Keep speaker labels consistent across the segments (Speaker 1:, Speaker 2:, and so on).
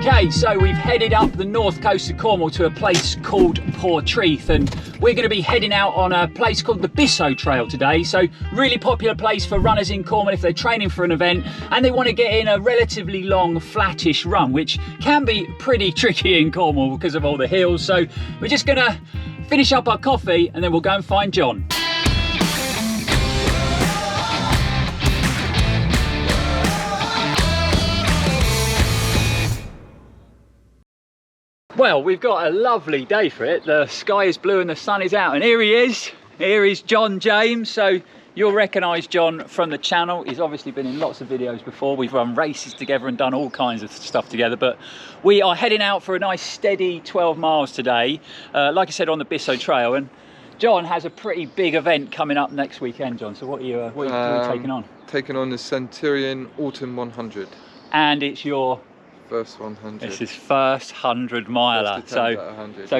Speaker 1: Okay, so we've headed up the north coast of Cornwall to a place called Portreath, and we're going to be heading out on a place called the Bisso Trail today. So really popular place for runners in Cornwall if they're training for an event and they want to get in a relatively long flattish run, which can be pretty tricky in Cornwall because of all the hills. So we're just going to finish up our coffee and then we'll go and find John. Well, we've got a lovely day for it. The sky is blue and the sun is out, and here he is. Here is John James. So you'll recognise John from the channel. He's obviously been in lots of videos before. We've run races together and done all kinds of stuff together, but we are heading out for a nice steady 12 miles today, like I said, on the Bisso Trail. And John has a pretty big event coming up next weekend, John. So what are you taking on?
Speaker 2: Taking on the Centurion Autumn 100.
Speaker 1: And it's your
Speaker 2: first 100.
Speaker 1: It's his first 100 miler. So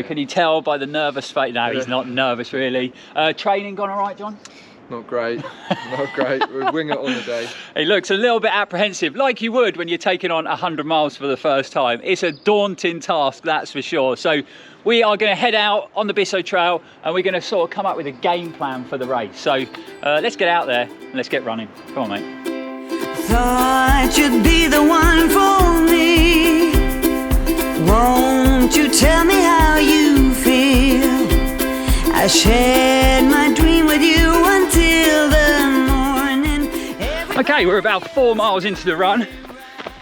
Speaker 1: can you tell by the nervous face? No, he's not nervous really. Training gone all right, John?
Speaker 2: Not great, not great. We'll wing it on the day.
Speaker 1: He looks a little bit apprehensive, like you would when you're taking on 100 miles for the first time. It's a daunting task, that's for sure. So we are going to head out on the Bisso Trail and we're going to sort of come up with a game plan for the race. So let's get out there and let's get running. Come on, mate.
Speaker 3: Thought you'd be the one for me. Won't you tell me how you feel? I shared my dream with you until the morning.
Speaker 1: Okay, we're about 4 miles into the run,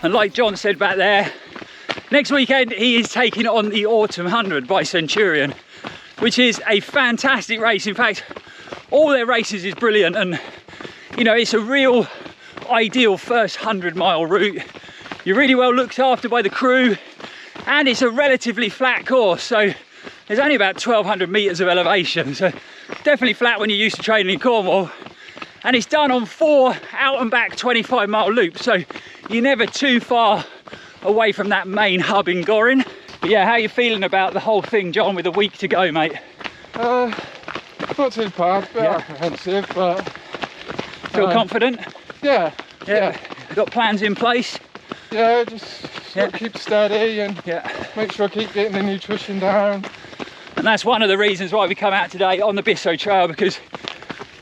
Speaker 1: and like John said back there, next weekend he is taking on the Autumn 100 by Centurion, which is a fantastic race. In fact, all their races is brilliant, and you know, it's a real ideal first 100-mile route. You're really well looked after by the crew, and it's a relatively flat course, so there's only about 1,200 meters of elevation, so definitely flat when you're used to training in Cornwall. And it's done on 4 out and back 25-mile loops, so you're never too far away from that main hub in Goring. But yeah, how are you feeling about the whole thing, John, with a week to go, mate?
Speaker 2: Not too bad, but apprehensive, but
Speaker 1: feel confident?
Speaker 2: Yeah.
Speaker 1: Got plans in place?
Speaker 2: Yeah, just keep steady and make sure I keep getting the nutrition down.
Speaker 1: And that's one of the reasons why we come out today on the Bisso Trail, because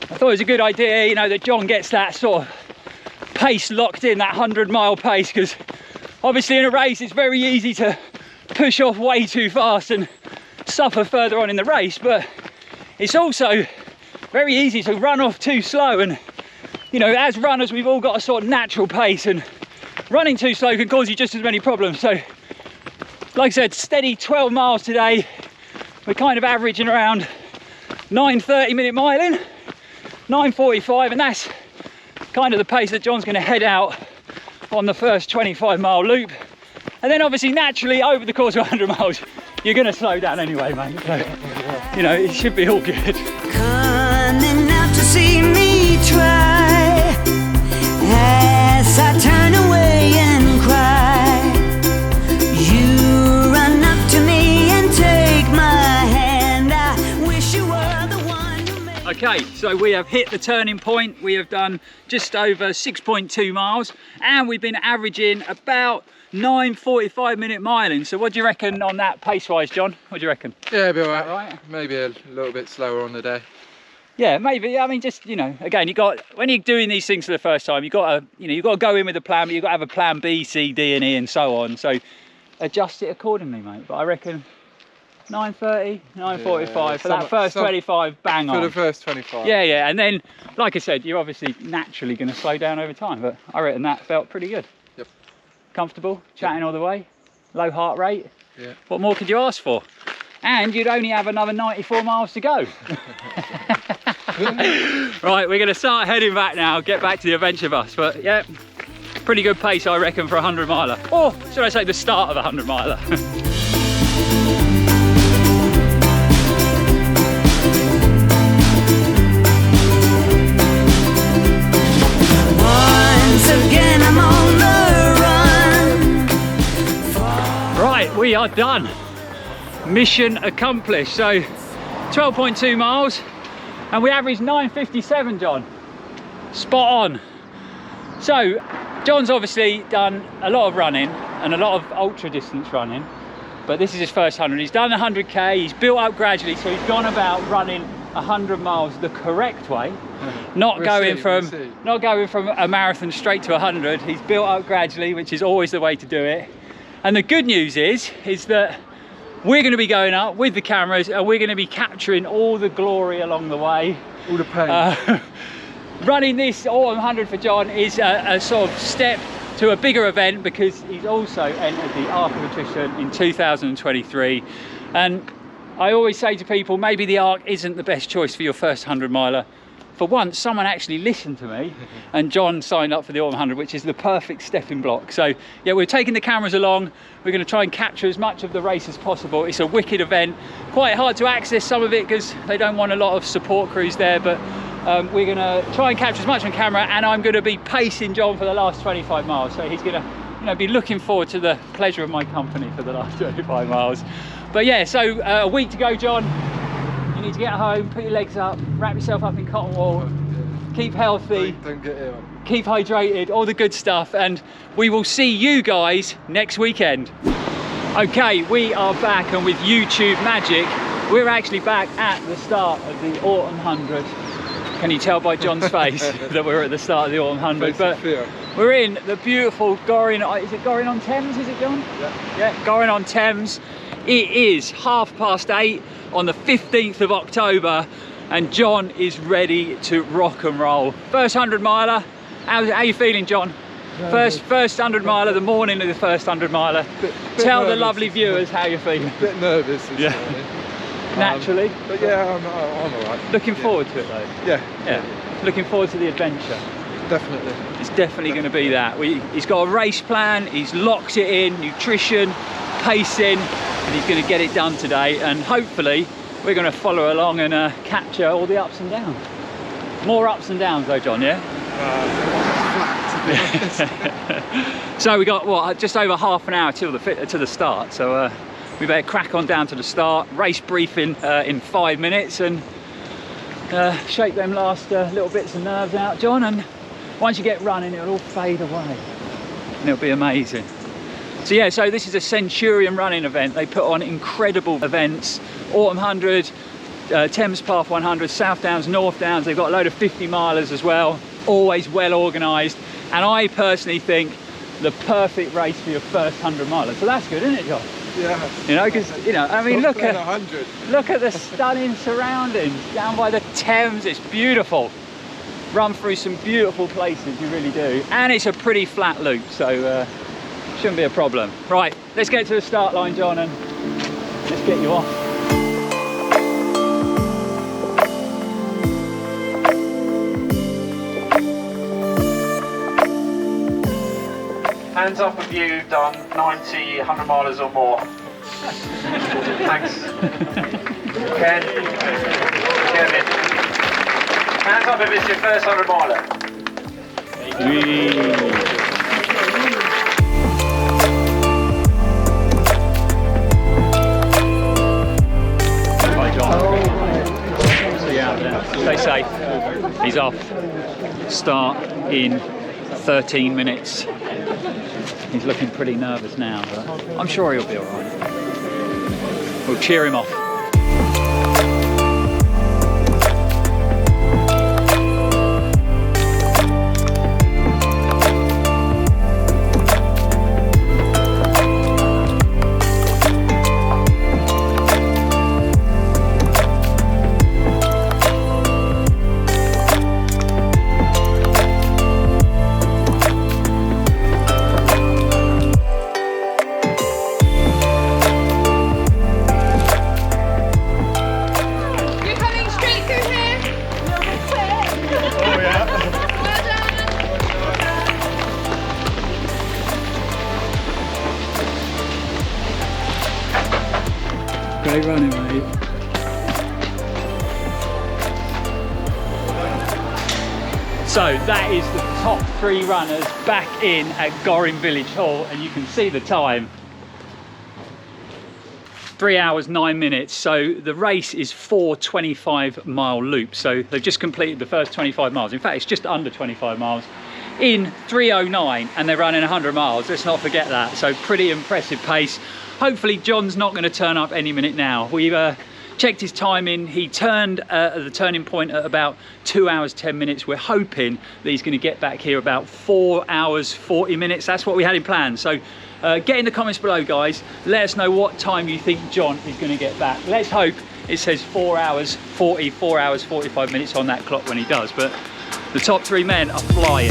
Speaker 1: I thought it was a good idea, you know, that John gets that sort of pace locked in, that 100-mile pace, because obviously in a race it's very easy to push off way too fast and suffer further on in the race, but it's also very easy to run off too slow. And you know, as runners, we've all got a sort of natural pace, and running too slow can cause you just as many problems. So, like I said, steady 12 miles today. We're kind of averaging around 9:30 minute miling, 9:45, and that's kind of the pace that John's going to head out on the first 25-mile loop. And then obviously, naturally, over the course of 100 miles, you're going to slow down anyway, mate. So, you know, it should be all good.
Speaker 3: Coming out to see me try. As I turn away and cry, you run up to me and take my hand. I wish you were the one who made.
Speaker 1: Okay, so we have hit the turning point. We have done just over 6.2 miles and we've been averaging about 9:45 minute miling. So what do you reckon on that pace wise, John? What do you reckon?
Speaker 2: Yeah, it'll be all right. Maybe a little bit slower on the day.
Speaker 1: Yeah, maybe. I mean, just, you know, again, you got, when you're doing these things for the first time, you got to go in with a plan, but you've got to have a plan B, C, D, and E, and so on. So adjust it accordingly, mate. But I reckon 9:30, 9:45 for that first 25, bang on.
Speaker 2: For the first 25.
Speaker 1: Yeah, and then, like I said, you're obviously naturally going to slow down over time, but I reckon that felt pretty good.
Speaker 2: Yep. Comfortable,
Speaker 1: chatting all the way, low heart rate.
Speaker 2: Yeah.
Speaker 1: What more could you ask for? And you'd only have another 94 miles to go. Right, we're going to start heading back now, get back to the adventure bus. But yeah, pretty good pace, I reckon, for a 100 miler. Or should I say the start of a 100 miler?
Speaker 3: Once again, I'm on the run.
Speaker 1: Right, we are done. Mission accomplished. So 12.2 miles and we averaged 9:57, John. Spot on. So John's obviously done a lot of running and a lot of ultra distance running, but this is his first 100. He's done 100k, he's built up gradually, so he's gone about running 100 miles the correct way, not going from a marathon straight to 100. He's built up gradually, which is always the way to do it. And the good news is that we're going to be going up with the cameras and we're going to be capturing all the glory along the way.
Speaker 2: All the pain.
Speaker 1: Running this Autumn 100 for John is a sort of step to a bigger event, because he's also entered the Arc of Attrition in 2023. And I always say to people, maybe the Arc isn't the best choice for your first 100 miler. For once, someone actually listened to me, and John signed up for the Autumn 100, which is the perfect stepping block. So yeah, we're taking the cameras along. We're going to try and capture as much of the race as possible. It's a wicked event. Quite hard to access some of it because they don't want a lot of support crews there, but we're going to try and capture as much on camera, and I'm going to be pacing John for the last 25 miles. So he's going to be looking forward to the pleasure of my company for the last 25 miles. But yeah, so a week to go, John. You need to get home, put your legs up, wrap yourself up in cotton wool, keep healthy,
Speaker 2: don't get ill,
Speaker 1: keep hydrated, all the good stuff, and we will see you guys next weekend. Okay, we are back, and with YouTube magic, we're actually back at the start of the Autumn 100. Can you tell by John's face that we're at the start of the Autumn 100? But we're in the beautiful Goring-on-Thames, is it, John? Yeah, Goring-on-Thames. It is 8:30 on the 15th of October, and John is ready to rock and roll. First 100 miler. How you feeling, John? First 100 miler, the morning of the first 100 miler. Tell the lovely viewers how you're feeling.
Speaker 2: A bit nervous this morning.
Speaker 1: Naturally.
Speaker 2: But yeah, I'm alright.
Speaker 1: Looking forward to it though.
Speaker 2: Yeah.
Speaker 1: Looking forward to the adventure.
Speaker 2: Definitely.
Speaker 1: It's definitely going to be that. He's got a race plan, he's locked it in, nutrition, pacing, and he's going to get it done today, and hopefully we're going to follow along and capture all the ups and downs. More ups and downs though, John, yeah? So we got what, just over half an hour till the start, so we better crack on down to the start. Race briefing in 5 minutes, and shake them last little bits of nerves out, John, and once you get running it'll all fade away and it'll be amazing. So yeah, so this is a Centurion Running event. They put on incredible events. Autumn 100, Thames Path 100, South Downs, North Downs. They've got a load of 50 milers as well. Always well organised. And I personally think the perfect race for your first 100 miler. So that's good, isn't it, John?
Speaker 2: Yeah.
Speaker 1: You know, because, you know, I mean, look at the stunning surroundings down by the Thames. It's beautiful. Run through some beautiful places, you really do. And it's a pretty flat loop, so shouldn't be a problem. Right, let's get to the start line, John, and let's get you off.
Speaker 4: Hands up if you've done 90, 100 milers or more. Thanks. Kevin. Hands up if it's your first 100 miler.
Speaker 1: Right, John. See you out there. Stay safe. He's off. Start in 13 minutes. He's looking pretty nervous now, but I'm sure he'll be all right. We'll cheer him off. Great running, mate. So that is the top 3 runners back in at Goring Village Hall, and you can see the time. 3 hours 9 minutes. So the race is 4 25-mile loops. So they've just completed the first 25 miles. In fact, it's just under 25 miles. in 3:09 and they're running 100 miles. Let's not forget that. So pretty impressive pace. Hopefully John's not going to turn up any minute now. We've checked his timing. He turned at the turning point at about 2 hours 10 minutes. We're hoping that he's going to get back here about 4 hours 40 minutes. That's what we had in plan. So get in the comments below, guys. Let us know what time you think John is going to get back. Let's hope it says 4 hours 40, 4 hours 45 minutes on that clock when he does. But the top 3 men are flying.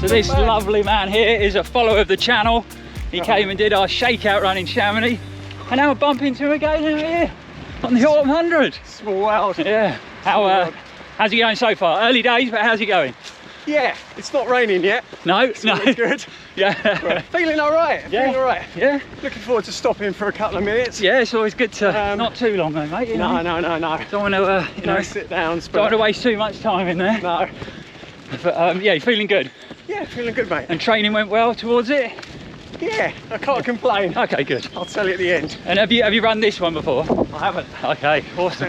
Speaker 1: This lovely man here is a follower of the channel. He came and did our shakeout run in Chamonix, and now we're bumping into him again out here on the Autumn 100.
Speaker 5: Small world.
Speaker 1: Yeah. How's it going so far? Early days, but how's it going?
Speaker 5: Yeah, it's not raining yet.
Speaker 1: No,
Speaker 5: It's really good.
Speaker 1: Yeah.
Speaker 5: We're feeling all right.
Speaker 1: Yeah.
Speaker 5: Feeling all right.
Speaker 1: Yeah.
Speaker 5: Looking forward to stopping for a couple of minutes.
Speaker 1: Yeah, it's always good to not too long though, mate. You know?
Speaker 5: No.
Speaker 1: Don't want to, you know,
Speaker 5: sit down.
Speaker 1: don't want to waste too much time in there.
Speaker 5: No.
Speaker 1: But yeah, you're feeling good.
Speaker 5: Yeah, feeling good, mate.
Speaker 1: And training went well towards it.
Speaker 5: Yeah, I can't complain.
Speaker 1: Okay, good.
Speaker 5: I'll tell you at the end.
Speaker 1: And have you run this one before?
Speaker 5: I haven't.
Speaker 1: Okay,
Speaker 5: It's
Speaker 1: awesome.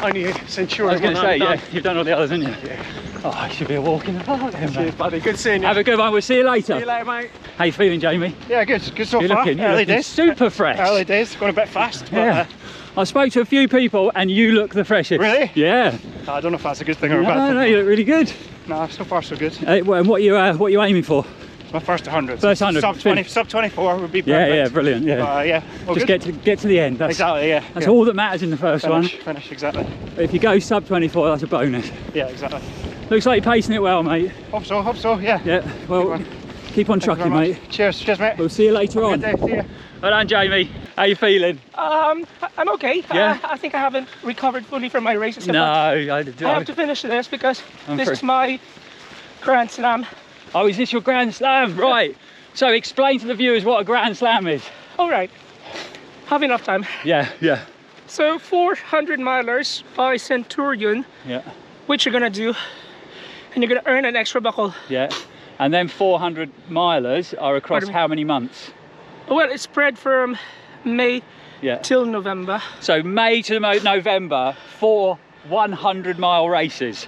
Speaker 5: only Centurion.
Speaker 1: I was going to say,
Speaker 5: Running.
Speaker 1: yeah, you've done all the others, haven't you?
Speaker 5: Yeah.
Speaker 1: Oh, it should be a walk in the park then,
Speaker 5: Cheers,
Speaker 1: mate.
Speaker 5: buddy. Good seeing you.
Speaker 1: Have a good one. We'll see you later.
Speaker 5: See you later, mate.
Speaker 1: How you feeling, Jamie?
Speaker 2: Yeah, good so
Speaker 1: You're
Speaker 2: far.
Speaker 1: looking
Speaker 2: Early days.
Speaker 1: super fresh.
Speaker 2: Early days, going a bit fast. But,
Speaker 1: Yeah. I spoke to a few people and you look the freshest.
Speaker 2: Really?
Speaker 1: Yeah.
Speaker 2: I don't know if that's a good thing or a bad
Speaker 1: No,
Speaker 2: thing.
Speaker 1: no, you look really good.
Speaker 2: No, so far so good.
Speaker 1: Well, and what you aiming for?
Speaker 2: It's my first 100.
Speaker 1: First 100.
Speaker 2: Sub 24 would be perfect.
Speaker 1: Yeah, brilliant. Yeah.
Speaker 2: Yeah, all
Speaker 1: Just
Speaker 2: good.
Speaker 1: get to the end. That's
Speaker 2: Exactly, yeah.
Speaker 1: That's
Speaker 2: yeah.
Speaker 1: all that matters in the first one.
Speaker 2: Finish, exactly.
Speaker 1: But if you go sub 24, that's a bonus.
Speaker 2: Yeah, exactly.
Speaker 1: Looks like you're pacing it well, mate.
Speaker 2: Hope so, yeah.
Speaker 1: Yeah. Well, keep on
Speaker 2: Thank you
Speaker 1: trucking,
Speaker 2: very
Speaker 1: mate.
Speaker 2: much. Cheers, mate.
Speaker 1: We'll see you later on.
Speaker 2: Good day, see ya.
Speaker 1: Well done, Jamie. How you feeling?
Speaker 6: I'm okay.
Speaker 1: Yeah?
Speaker 6: I think I haven't recovered fully from my races.
Speaker 1: No,
Speaker 6: I have to finish this because this is my Grand Slam.
Speaker 1: Oh, is this your Grand Slam? Right. So explain to the viewers what a Grand Slam is.
Speaker 6: All right. Have enough time.
Speaker 1: Yeah.
Speaker 6: So 400 milers by Centurion,
Speaker 1: Yeah.
Speaker 6: which you're gonna do, and you're gonna earn an extra buckle.
Speaker 1: Yeah. And then 400 milers are across
Speaker 6: Pardon me?
Speaker 1: how many months?
Speaker 6: Well, it's spread from May
Speaker 1: Yeah.
Speaker 6: till November.
Speaker 1: So May to November, 4 100-mile races.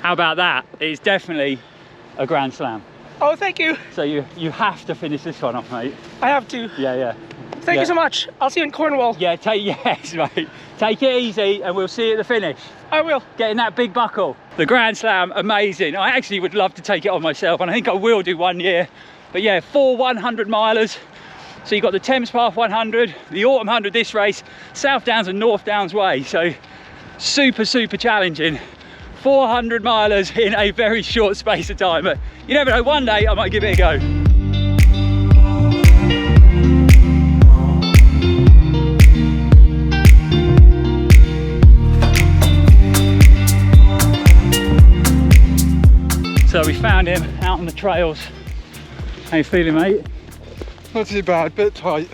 Speaker 1: How about that? It's definitely a Grand Slam.
Speaker 6: Oh, thank you.
Speaker 1: So you have to finish this one off, mate.
Speaker 6: I have to.
Speaker 1: Yeah.
Speaker 6: Thank you so much. I'll see you in Cornwall.
Speaker 1: Yeah, yes, mate. Take it easy and we'll see you at the finish.
Speaker 6: I will.
Speaker 1: Getting that big buckle. The Grand Slam, amazing. I actually would love to take it on myself, and I think I will do one year. But yeah, 4 100-milers. So you've got the Thames Path 100, the Autumn 100 this race, South Downs and North Downs Way. So super challenging. 400 milers in a very short space of time. But you never know, one day I might give it a go. So we found him out on the trails. How you feeling, mate?
Speaker 2: Not too bad, bit tight.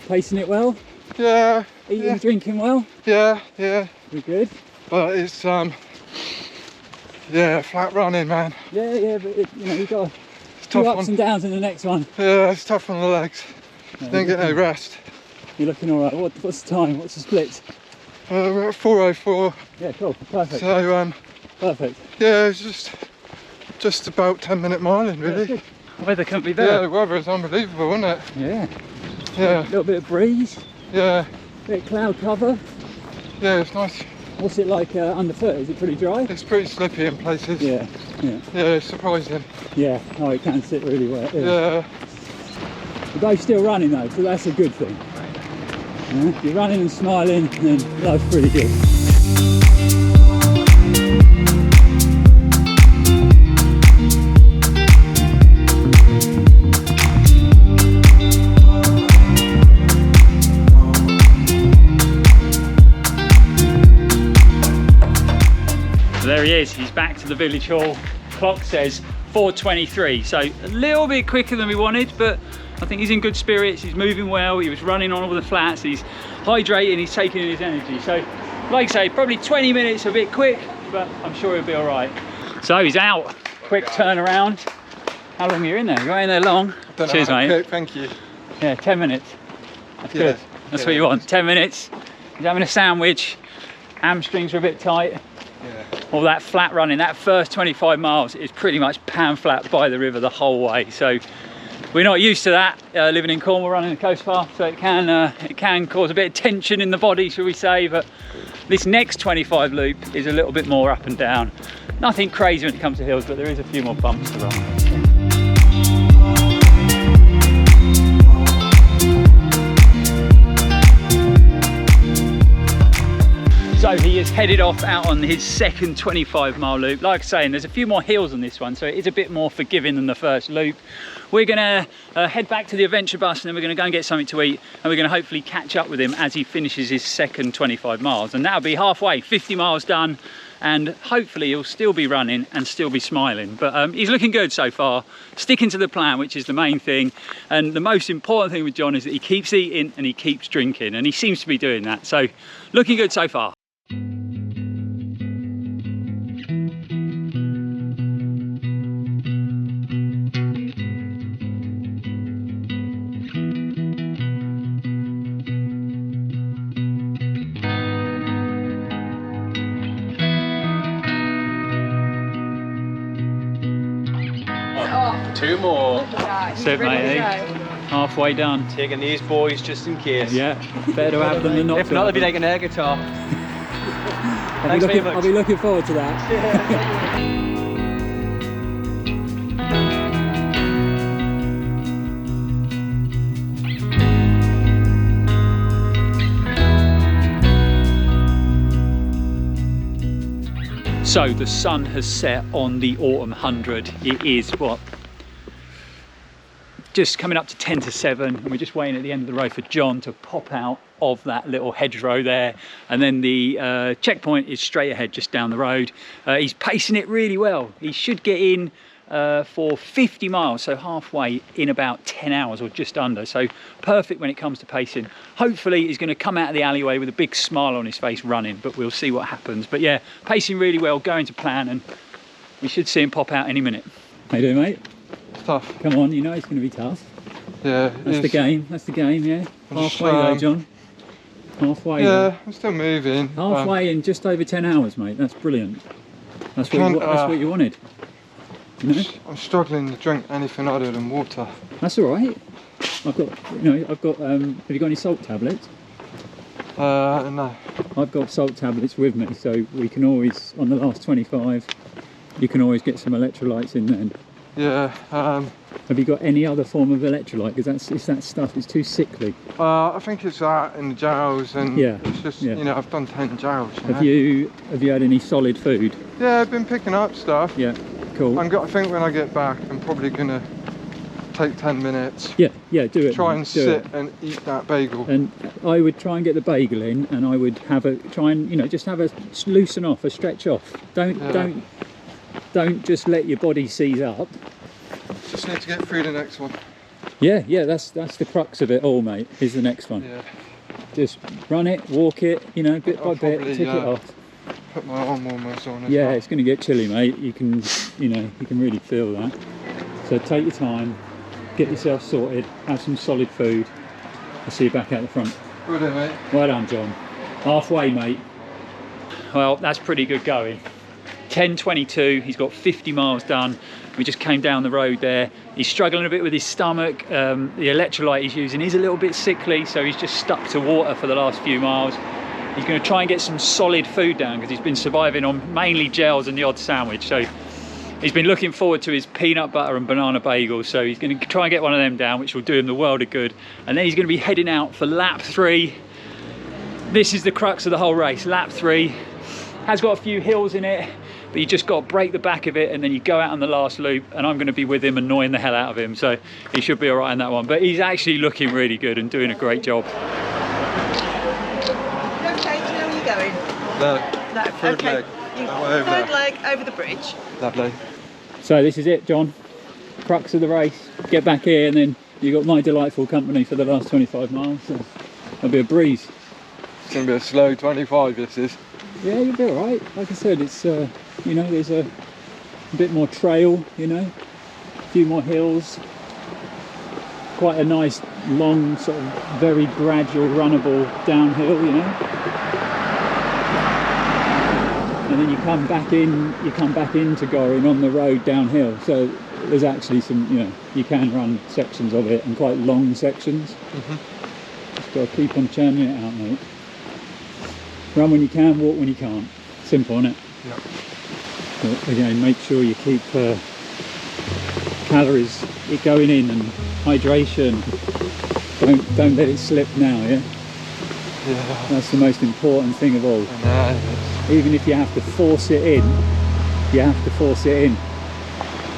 Speaker 1: Pacing it well?
Speaker 2: Yeah.
Speaker 1: Eating, drinking well?
Speaker 2: Yeah.
Speaker 1: We good?
Speaker 2: But it's yeah, flat running, man.
Speaker 1: Yeah, but you know, you've got
Speaker 2: It's
Speaker 1: two
Speaker 2: tough
Speaker 1: ups and downs in the next one.
Speaker 2: Yeah, it's tough on the legs.
Speaker 1: No,
Speaker 2: Didn't get no rest.
Speaker 1: You're looking all right. What's the time? What's the split?
Speaker 2: We're at 4:04.
Speaker 1: Yeah, cool. Perfect.
Speaker 2: So
Speaker 1: Perfect.
Speaker 2: yeah, it's just about 10-minute miling,
Speaker 1: Yeah,
Speaker 2: really.
Speaker 1: good. Weather couldn't be
Speaker 2: Yeah,
Speaker 1: better.
Speaker 2: the weather is unbelievable, isn't it?
Speaker 1: Yeah.
Speaker 2: Yeah,
Speaker 1: A little bit of breeze,
Speaker 2: yeah,
Speaker 1: bit of cloud cover.
Speaker 2: yeah. It's nice.
Speaker 1: What's it like underfoot? Is it pretty dry?
Speaker 2: It's pretty slippy in places.
Speaker 1: Yeah.
Speaker 2: Yeah, it's surprising.
Speaker 1: Yeah. Oh, it can sit really well.
Speaker 2: Yeah.
Speaker 1: You're both still running though, so that's a good thing. Yeah? You're running and smiling, and life's pretty good. There he is, he's back to the village hall. Clock says 4:23, so a little bit quicker than we wanted, but I think he's in good spirits. He's moving well. He was running on all the flats. He's hydrating. He's taking in his energy. So, like I say, probably 20 minutes a bit quick, but I'm sure he'll be all right. So he's out. Quick turnaround. How long are you in there? You're in there long. Cheers, mate.
Speaker 2: Okay, thank you.
Speaker 1: Yeah, 10 minutes. That's good. That's what you want. 10 minutes. He's having a sandwich. Hamstrings are a bit tight.
Speaker 2: Yeah.
Speaker 1: All that flat running, that first 25 miles is pretty much pan flat by the river the whole way. So we're not used to that, living in Cornwall, running the coast path. So it can cause a bit of tension in the body, shall we say. But this next 25 loop is a little bit more up and down. Nothing crazy when it comes to hills, but there is a few more bumps to run. So he is headed off out on his second 25-mile loop. Like I was saying, there's a few more hills on this one, so it is a bit more forgiving than the first loop. We're gonna head back to the adventure bus, and then we're gonna go and get something to eat, and we're gonna hopefully catch up with him as he finishes his second 25 miles. And that'll be halfway, 50 miles done, and hopefully he'll still be running and still be smiling. But he's looking good so far, sticking to the plan, which is the main thing. And the most important thing with John is that he keeps eating and he keeps drinking, and he seems to be doing that. So looking good so far.
Speaker 5: Two more.
Speaker 1: Sit, matey. Halfway done.
Speaker 5: Taking these boys just in case.
Speaker 1: Yeah, better to have them than not.
Speaker 5: If not, they'll be taking air guitar.
Speaker 1: I'll be looking forward to that. So the sun has set on the autumn 100. It is what? Just coming up to 10 to 7, and we're just waiting at the end of the road for John to pop out of that little hedgerow there, and then the checkpoint is straight ahead just down the road. He's pacing it really well. He should get in for 50 miles, so halfway, in about 10 hours or just under, so perfect when it comes to pacing. Hopefully he's going to come out of the alleyway with a big smile on his face running, but we'll see what happens. But yeah, pacing really well, going to plan, and we should see him pop out any minute. How you doing, mate?
Speaker 2: It's tough.
Speaker 1: Come on, you know it's going to be tough.
Speaker 2: Yeah.
Speaker 1: That's the game, yeah. Halfway though, John. Halfway.
Speaker 2: Yeah,
Speaker 1: though.
Speaker 2: I'm still moving.
Speaker 1: Halfway in just over 10 hours, mate. That's brilliant. That's what you wanted. You know?
Speaker 2: I'm struggling to drink anything other than water.
Speaker 1: That's all right. I've got, have you got any salt tablets?
Speaker 2: No.
Speaker 1: I've got salt tablets with me, so we can always, on the last 25, you can always get some electrolytes in then.
Speaker 2: Yeah.
Speaker 1: Have you got any other form of electrolyte? Because it's that stuff, it's too sickly.
Speaker 2: I think it's that in the gels, and
Speaker 1: yeah,
Speaker 2: it's just,
Speaker 1: yeah.
Speaker 2: you know, I've done 10 gels.
Speaker 1: Have you had any solid food?
Speaker 2: Yeah, I've been picking up stuff.
Speaker 1: Yeah, cool.
Speaker 2: I think when I get back, I'm probably gonna take 10 minutes.
Speaker 1: Yeah, do it.
Speaker 2: Try and sit and eat that bagel.
Speaker 1: And I would try and get the bagel in, and I would just have a loosen off, a stretch off. Don't just let your body seize up.
Speaker 2: Just need to get through the next one.
Speaker 1: Yeah, that's the crux of it all, mate, is the next one.
Speaker 2: Yeah.
Speaker 1: Just run it, walk it, bit by bit, tick it off.
Speaker 2: Put my arm warmers on as
Speaker 1: yeah,
Speaker 2: well.
Speaker 1: it's going to get chilly, mate. You can really feel that. So take your time, get yourself sorted, have some solid food. I'll see you back out the front.
Speaker 2: Good day, mate.
Speaker 1: Well done, John. Halfway, mate. Well, that's pretty good going. 10:22, he's got 50 miles done. We just came down the road there. He's struggling a bit with his stomach. The electrolyte he's using is a little bit sickly, so he's just stuck to water for the last few miles. He's going to try and get some solid food down because he's been surviving on mainly gels and the odd sandwich. So he's been looking forward to his peanut butter and banana bagels. So he's going to try and get one of them down, which will do him the world of good. And then he's going to be heading out for lap 3. This is the crux of the whole race. Lap 3 has got a few hills in it, but you just got to break the back of it, and then you go out on the last loop, and I'm going to be with him annoying the hell out of him, so he should be all right on that one. But he's actually looking really good and doing a great job.
Speaker 7: Okay, do you know where you're going?
Speaker 2: No.
Speaker 7: No,
Speaker 2: Third
Speaker 7: okay.
Speaker 2: leg.
Speaker 7: Third leg over the bridge.
Speaker 2: Lovely.
Speaker 1: So this is it, John. Crux of the race. Get back here, and then you got my delightful company for the last 25 miles. So it'll be a breeze.
Speaker 2: It's going to be a slow 25, this is.
Speaker 1: Yeah, you'll be all right. Like I said, it's you know, there's a bit more trail, you know, a few more hills. Quite a nice, long, sort of very gradual, runnable downhill, you know. And then you come back into Goring on the road downhill. So there's actually some, you know, you can run sections of it, and quite long sections. Just got to keep on churning it out, mate. Run when you can, walk when you can't. Simple, isn't it?
Speaker 2: Yep.
Speaker 1: But again, make sure you keep calories going in and hydration. Don't let it slip now, yeah?
Speaker 2: Yeah.
Speaker 1: That's the most important thing of all. Even if you have to force it in, you have to force it in.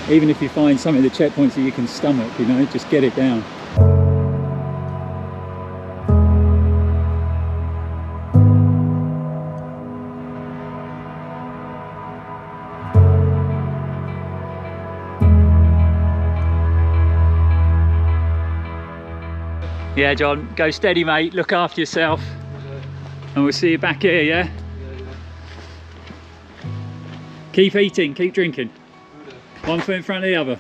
Speaker 1: Even if you find some of the checkpoints that you can stomach, you know, just get it down. Yeah, John, go steady, mate. Look after yourself. And we'll see you back here, yeah? Keep eating, keep drinking. One foot in front of the other.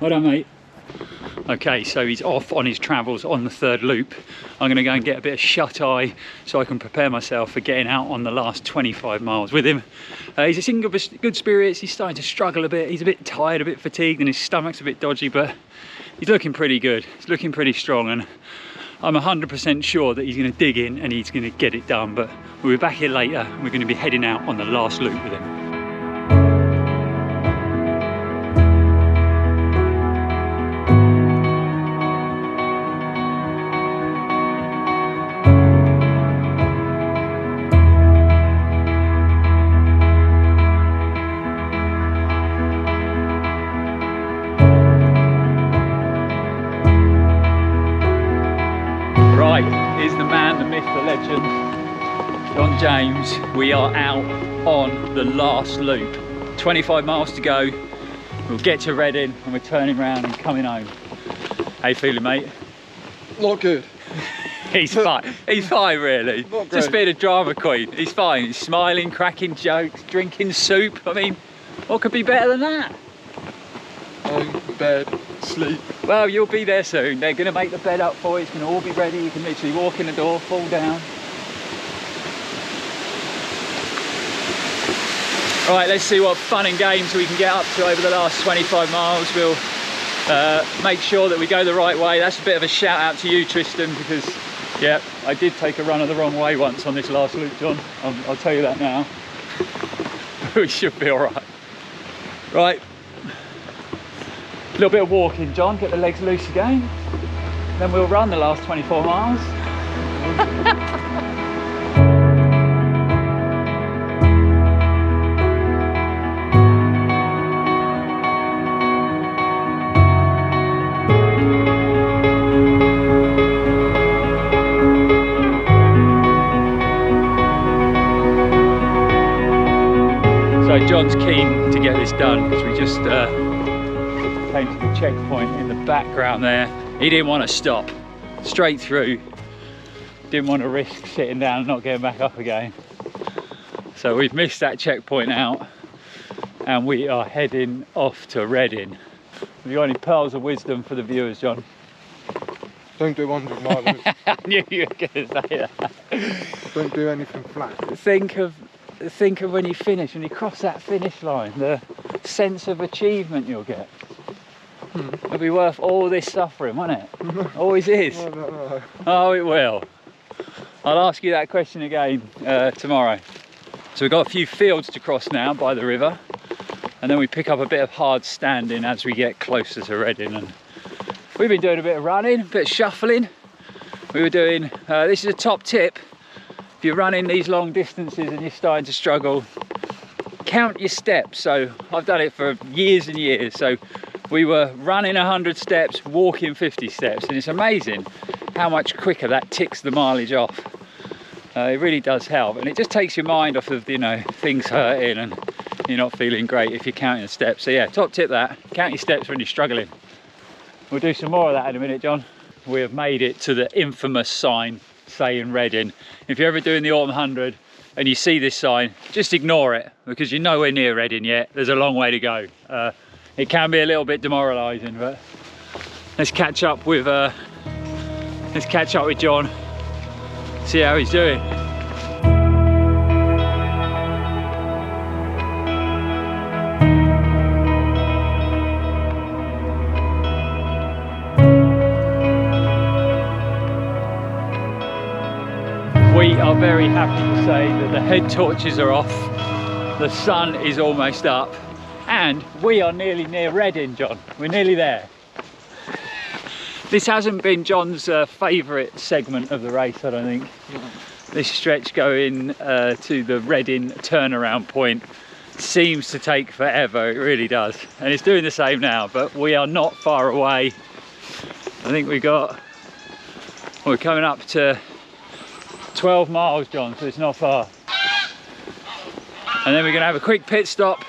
Speaker 1: Well done, mate. Okay, so he's off on his travels on the third loop. I'm going to go and get a bit of shut-eye so I can prepare myself for getting out on the last 25 miles with him. He's in good spirits. He's starting to struggle a bit. He's a bit tired, a bit fatigued, and his stomach's a bit dodgy, but he's looking pretty good. He's looking pretty strong, and I'm 100% sure that he's going to dig in and he's going to get it done. But we'll be back here later, and we're going to be heading out on the last loop with him. Here's the man, the myth, the legend, John James. We are out on the last loop. 25 miles to go. We'll get to Reading and we're turning around and coming home. How you feeling, mate?
Speaker 2: Not good.
Speaker 1: He's fine. He's fine, really.
Speaker 2: Not great.
Speaker 1: Just being a drama queen. He's fine. He's smiling, cracking jokes, drinking soup. I mean, what could be better than that?
Speaker 2: Home, bed, sleep.
Speaker 1: Well, you'll be there soon. They're going to make the bed up for you. It's going to all be ready. You can literally walk in the door, fall down. Right, let's see what fun and games we can get up to over the last 25 miles. We'll make sure that we go the right way. That's a bit of a shout out to you, Tristan, because yeah, I did take a runner the wrong way once on this last loop, John. I'll tell you that now. We should be all right. Right. A little bit of walking, John, get the legs loose again. Then we'll run the last 24 miles. So John's keen to get this done because we just came to the checkpoint in the background there. He didn't want to stop, straight through. Didn't want to risk sitting down and not getting back up again. So we've missed that checkpoint out and we are heading off to Reading. Have you got any pearls of wisdom for the viewers, John?
Speaker 2: Don't do 100 miles.
Speaker 1: I knew you were going to say that.
Speaker 2: Don't do anything flat.
Speaker 1: Think of when you finish, when you cross that finish line, the sense of achievement you'll get. It'll be worth all this suffering, won't it? Always is.
Speaker 2: No.
Speaker 1: Oh, it will. I'll ask you that question again tomorrow. So we've got a few fields to cross now by the river, and then we pick up a bit of hard standing as we get closer to Reading. And we've been doing a bit of running, a bit of shuffling. We were doing, this is a top tip, if you're running these long distances and you're starting to struggle, count your steps. So I've done it for years and years. So we were running 100 steps, walking 50 steps, and it's amazing how much quicker that ticks the mileage off. It really does help, and it just takes your mind off of, you know, things hurting, and you're not feeling great if you're counting the steps. So yeah, top tip that, count your steps when you're struggling. We'll do some more of that in a minute, John. We have made it to the infamous sign saying Reading. If you're ever doing the Autumn 100 and you see this sign, just ignore it because you're nowhere near Reading yet. There's a long way to go. It can be a little bit demoralising, but let's catch up with John, see how he's doing. We are very happy to say that the head torches are off, the sun is almost up, and we are nearly near Reading, John. We're nearly there. This hasn't been John's favourite segment of the race, I don't think. This stretch going to the Reading turnaround point seems to take forever, it really does. And it's doing the same now, but we are not far away. I think we're coming up to 12 miles, John, so it's not far. And then we're going to have a quick pit stop,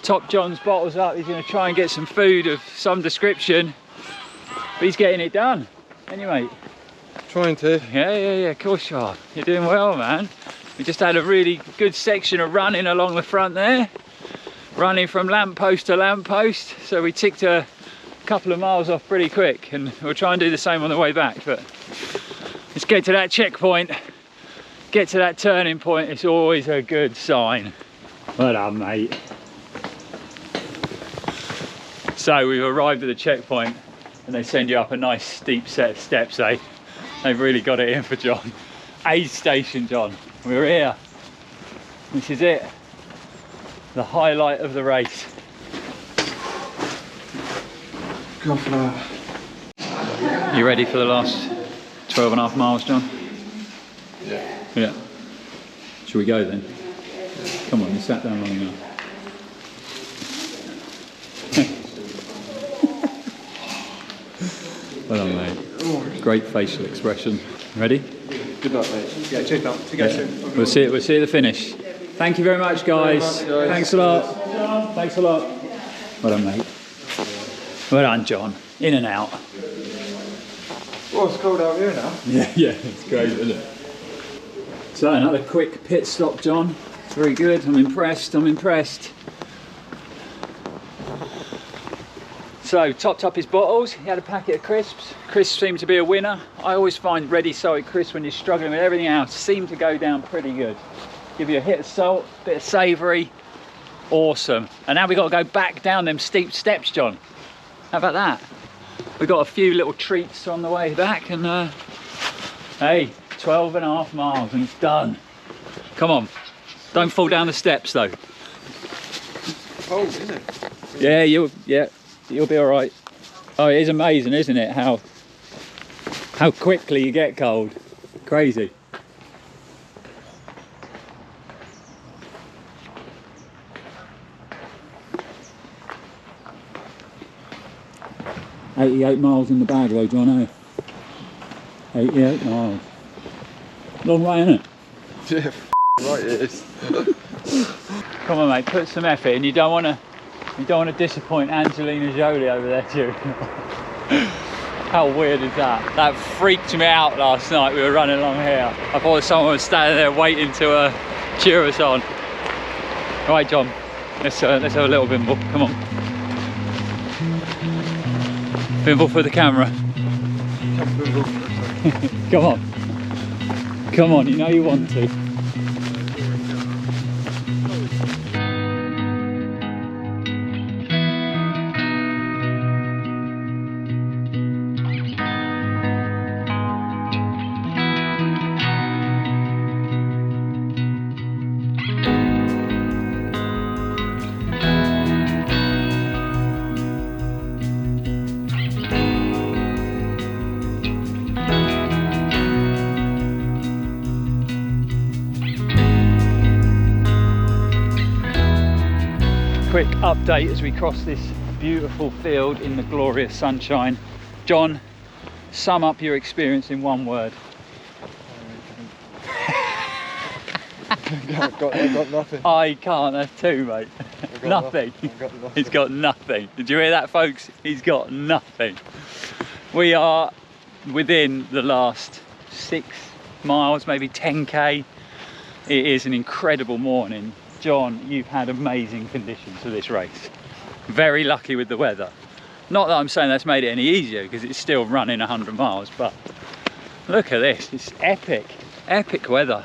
Speaker 1: top John's bottles up. He's going to try and get some food of some description, but he's getting it done. Anyway.
Speaker 2: Trying to.
Speaker 1: Yeah, of course you are. You're doing well, man. We just had a really good section of running along the front there, running from lamppost to lamppost, so we ticked a couple of miles off pretty quick, and we'll try and do the same on the way back. But let's get to that checkpoint, get to that turning point. It's always a good sign. Well done, mate. So we've arrived at the checkpoint and they send you up a nice steep set of steps, eh? They've really got it in for John. Aid station, John. We're here. This is it. The highlight of the race.
Speaker 2: Go for that.
Speaker 1: You ready for the last 12.5 miles, John? Yeah. Shall we go then? Come on, you sat down long enough. Well done, mate. Great facial expression. Ready?
Speaker 2: Good luck, mate.
Speaker 5: Yeah, cheers, pal. To go soon.
Speaker 1: We'll see at the finish. Thank you very much, guys. Thanks a lot. Thanks a lot. Well done, mate. Well done, John. In and out.
Speaker 2: Oh, it's cold out here now.
Speaker 1: Yeah, it's great, isn't it? So another quick pit stop, John. Very good. I'm impressed. So topped up his bottles. He had a packet of crisps. Crisps seem to be a winner. I always find ready salted crisps when you're struggling with everything else seem to go down pretty good. Give you a hit of salt, bit of savoury. Awesome. And now we've got to go back down them steep steps, John. How about that? We've got a few little treats on the way back, and hey, 12.5 miles and it's done. Come on, don't fall down the steps though.
Speaker 2: Cold, isn't it?
Speaker 1: Yeah, you'll be all right. Oh, it is amazing, isn't it? How quickly you get cold. Crazy. $88 miles in the bag though, John, eh? 88 miles. Long way, isn't it?
Speaker 2: Yeah, right it is.
Speaker 1: Come on, mate, put some effort in. You don't want to disappoint Angelina Jolie over there, too. How weird is that? That freaked me out last night. We were running along here. I thought someone was standing there waiting to cheer us on. Right, John. Let's have a little bimble. Come on. Bimble for the camera. Come on. Come on, you know you want to. Quick update as we cross this beautiful field in the glorious sunshine. John, sum up your experience in one word.
Speaker 2: I've got nothing.
Speaker 1: I can't have two, mate. Nothing. He's got nothing. Did you hear that, folks? He's got nothing. We are within the last 6 miles, maybe 10k. It is an incredible morning. John, you've had amazing conditions for this race. Very lucky with the weather. Not that I'm saying that's made it any easier, because it's still running 100 miles, but look at this. It's epic, epic weather.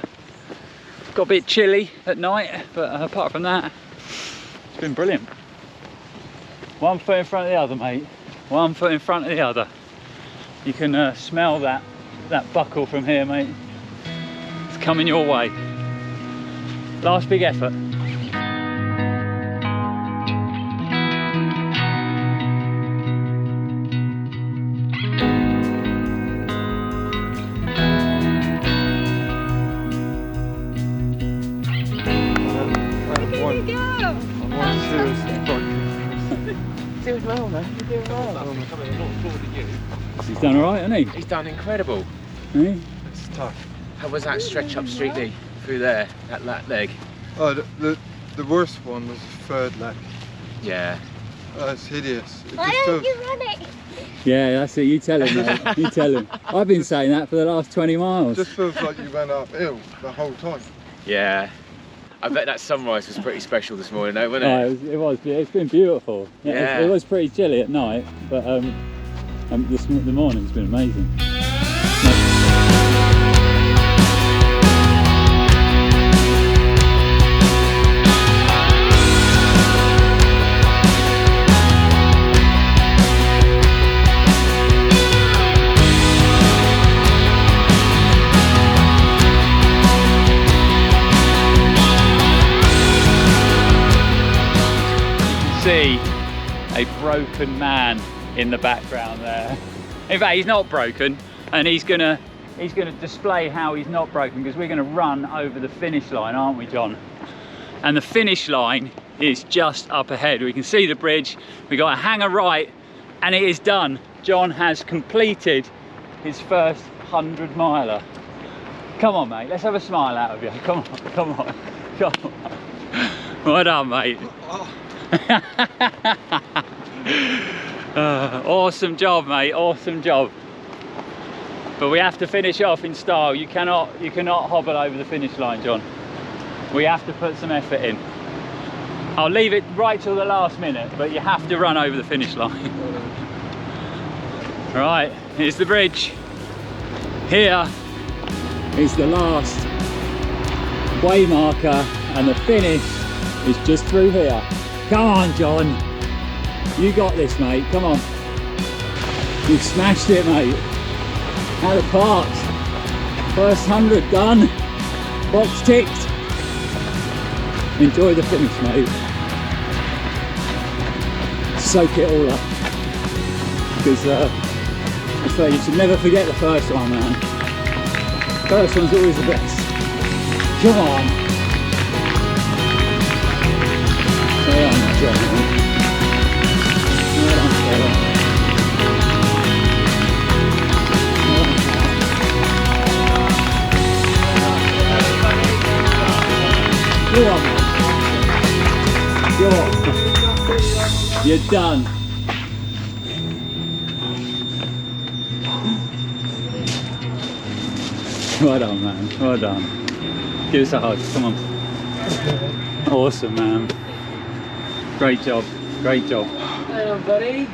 Speaker 1: Got a bit chilly at night, but apart from that, it's been brilliant. One foot in front of the other, mate. One foot in front of the other. You can smell that buckle from here, mate. It's coming your way. Last big effort.
Speaker 6: Doing well, man. You're doing well.
Speaker 1: He's done all right, hasn't he?
Speaker 5: He's done incredible.
Speaker 1: Hey?
Speaker 2: It's tough.
Speaker 5: How was that stretch up Streetley through there, that leg?
Speaker 2: Oh, the worst one was the third leg.
Speaker 5: Yeah.
Speaker 2: It's hideous. It
Speaker 7: Why
Speaker 2: just
Speaker 7: don't
Speaker 2: feels,
Speaker 7: you run it?
Speaker 1: Yeah, that's it. You tell him, mate. You tell him. I've been saying that for the last 20 miles.
Speaker 2: just feels like you went uphill the whole time.
Speaker 5: Yeah. I bet that sunrise was pretty special this morning, though, wasn't it?
Speaker 1: Oh, it was. It's been beautiful.
Speaker 5: Yeah.
Speaker 1: It was pretty chilly at night, but the morning's been amazing. See a broken man in the background there. In fact, he's not broken, and he's gonna display how he's not broken, because we're gonna run over the finish line, aren't we, John? And the finish line is just up ahead. We can see the bridge. We got a hanger right, and it is done. John has completed his first 100 miler. Come on, mate. Let's have a smile out of you. Come on, come on, come on. Well done, mate. Awesome job, mate, awesome job. But we have to finish off in style. You cannot hobble over the finish line, John. We have to put some effort in. I'll leave it right till the last minute, but you have to run over the finish line. Right, here's the bridge. Here is the last way marker, and the finish is just through here. Come on, John. You got this, mate. Come on. You've smashed it, mate. Out of the park. First 100 done. Box ticked. Enjoy the finish, mate. Soak it all up. Because I say you should never forget the first one, man. First one's always the best. Come on. Stay on, stay on. Stay on, stay on. Go on, man. Go on. You're done. Well done, man. Well done. Give us a hug. Come on. Awesome, man. Great job. Great job.
Speaker 5: Hello, buddy.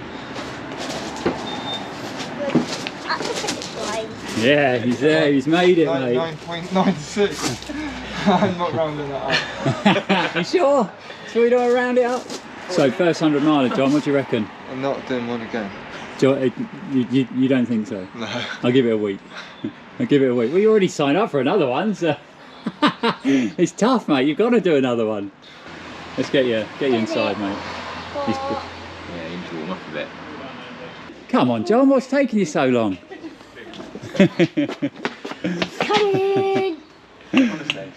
Speaker 7: Up the finish line.
Speaker 1: Yeah, he's there. He's made it, mate.
Speaker 2: 9.96. I'm not rounding that up.
Speaker 1: You sure? So we don't round it up? So first 100 miler, John, what do you reckon?
Speaker 2: I'm not doing one again.
Speaker 1: You don't think so?
Speaker 2: No.
Speaker 1: I'll give it a week. I'll give it a week. Well, you already signed up for another one, so it's tough, mate. You've got to do another one. Let's get you inside, mate.
Speaker 5: Yeah, you need to warm up a bit.
Speaker 1: Come on, John. What's taking you so long?
Speaker 7: Come in.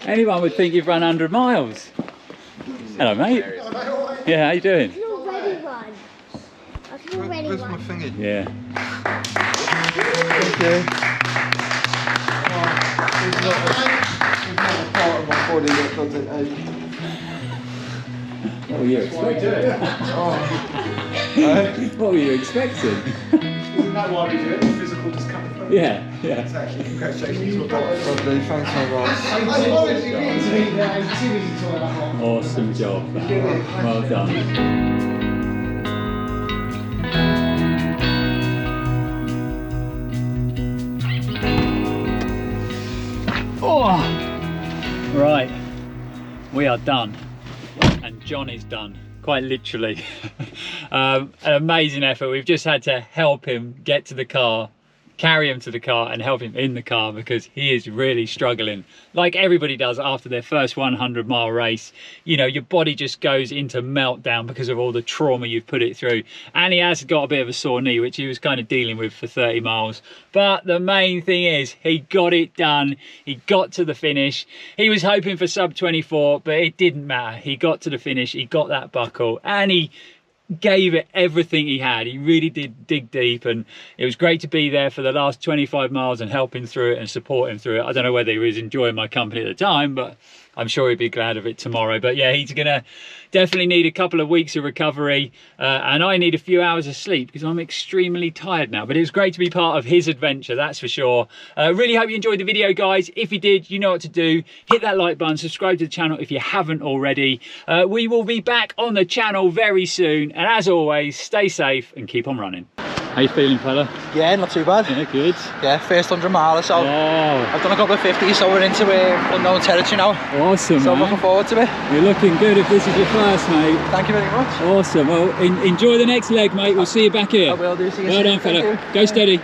Speaker 1: Anyone would think you've run 100 miles. Hello, mate. Yeah, how you doing?
Speaker 7: I can already run. I can already
Speaker 2: Where's my
Speaker 7: run.
Speaker 2: thingy?
Speaker 1: Yeah.
Speaker 2: Thank you. It's not a part of my before they get done at 8.
Speaker 1: What were you expecting? What were you expecting?
Speaker 8: Isn't that why we do it? Physical discomfort.
Speaker 1: Yeah, yeah.
Speaker 8: Exactly. Congratulations. Well done.
Speaker 2: Lovely, thanks my boss.
Speaker 1: Awesome job. Well done. Oh, right, we are done, and John is done, quite literally. An amazing effort. We've just had to help him get to the car, carry him to the car and help him in the car because he is really struggling, like everybody does after their first 100-mile race. You know, your body just goes into meltdown because of all the trauma you've put it through, and he has got a bit of a sore knee, which he was kind of dealing with for 30 miles. But the main thing is he got it done. He got to the finish. He was hoping for sub 24, but it didn't matter. He got to the finish, he got that buckle, and he gave it everything he had. He really did dig deep, and it was great to be there for the last 25 miles and help him through it and support him through it. I don't know whether he was enjoying my company at the time, but I'm sure he'd be glad of it tomorrow. But yeah, he's gonna definitely need a couple of weeks of recovery, and I need a few hours of sleep because I'm extremely tired now. But it was great to be part of his adventure, that's for sure. Really hope you enjoyed the video, guys. If you did, you know what to do. Hit that like button, subscribe to the channel if you haven't already. We will be back on the channel very soon, and as always, stay safe and keep on running. How you feeling, fella?
Speaker 6: Yeah, not too bad.
Speaker 1: Yeah, good.
Speaker 6: Yeah, first 100 miles, so I've done a couple of 50s, so we're into unknown territory now.
Speaker 1: Awesome,
Speaker 6: so
Speaker 1: man.
Speaker 6: I'm looking forward to it.
Speaker 1: You're looking good if this is your first, mate.
Speaker 6: Thank you very much.
Speaker 1: Awesome. Well, enjoy the next leg, mate. We'll see you back here.
Speaker 6: I will do. See you
Speaker 1: well
Speaker 6: soon.
Speaker 1: done, fella. Go steady.